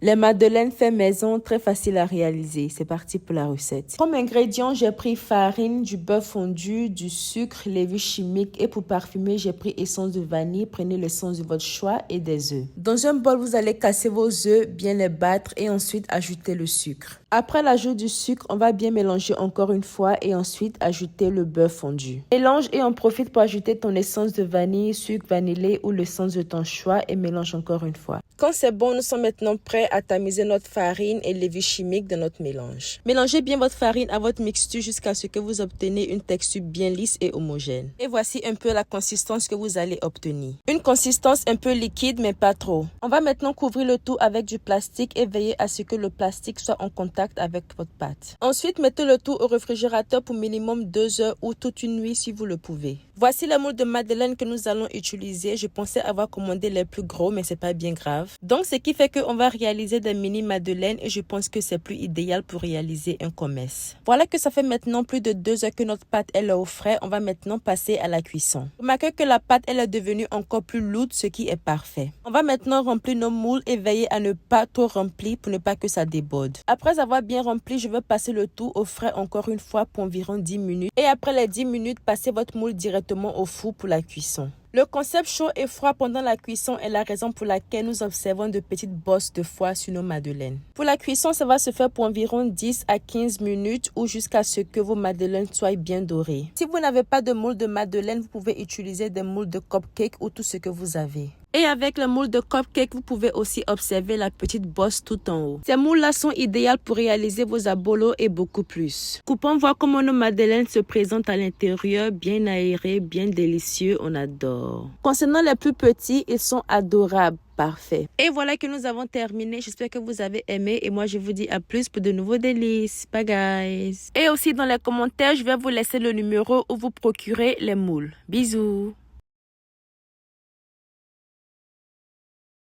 Les madeleines fait maison, très facile à réaliser. C'est parti pour la recette. Comme ingrédients, j'ai pris farine, du beurre fondu, du sucre, levure chimique et pour parfumer, j'ai pris essence de vanille. Prenez l'essence de votre choix et des œufs. Dans un bol, vous allez casser vos œufs, bien les battre et ensuite ajouter le sucre. Après l'ajout du sucre, on va bien mélanger encore une fois et ensuite ajouter le beurre fondu. Mélange et on profite pour ajouter ton essence de vanille, sucre vanillé ou l'essence de ton choix et mélange encore une fois. Quand c'est bon, nous sommes maintenant prêts à tamiser notre farine et levure chimique dans notre mélange. Mélangez bien votre farine à votre mixture jusqu'à ce que vous obtenez une texture bien lisse et homogène. Et voici un peu la consistance que vous allez obtenir. Une consistance un peu liquide mais pas trop. On va maintenant couvrir le tout avec du plastique et veiller à ce que le plastique soit en contact avec votre pâte. Ensuite, mettez le tout au réfrigérateur pour minimum 2 heures ou toute une nuit si vous le pouvez. Voici le moule de madeleine que nous allons utiliser. Je pensais avoir commandé les plus gros mais c'est pas bien grave. Donc, ce qui fait qu'on va réaliser des mini madeleines et je pense que c'est plus idéal pour réaliser un commerce. Voilà que ça fait maintenant plus de 2 heures que notre pâte est au frais. On va maintenant passer à la cuisson. Remarquez que la pâte elle est devenue encore plus lourde, ce qui est parfait. On va maintenant remplir nos moules et veiller à ne pas trop remplir pour ne pas que ça déborde. Après avoir bien rempli, je vais passer le tout au frais encore une fois pour environ 10 minutes. Et après les 10 minutes, passez votre moule directement au four pour la cuisson. Le concept chaud et froid pendant la cuisson est la raison pour laquelle nous observons de petites bosses de foie sur nos madeleines. Pour la cuisson, ça va se faire pour environ 10 à 15 minutes ou jusqu'à ce que vos madeleines soient bien dorées. Si vous n'avez pas de moule de madeleine, vous pouvez utiliser des moules de cupcake ou tout ce que vous avez. Et avec le moule de cupcake, vous pouvez aussi observer la petite bosse tout en haut. Ces moules-là sont idéales pour réaliser vos abolos et beaucoup plus. Coupons voir comment nos madeleines se présentent à l'intérieur, bien aérés, bien délicieux, on adore. Concernant les plus petits, ils sont adorables. Parfait. Et voilà que nous avons terminé. J'espère que vous avez aimé et moi je vous dis à plus pour de nouveaux délices. Bye guys. Et aussi dans les commentaires, je vais vous laisser le numéro où vous procurez les moules. Bisous.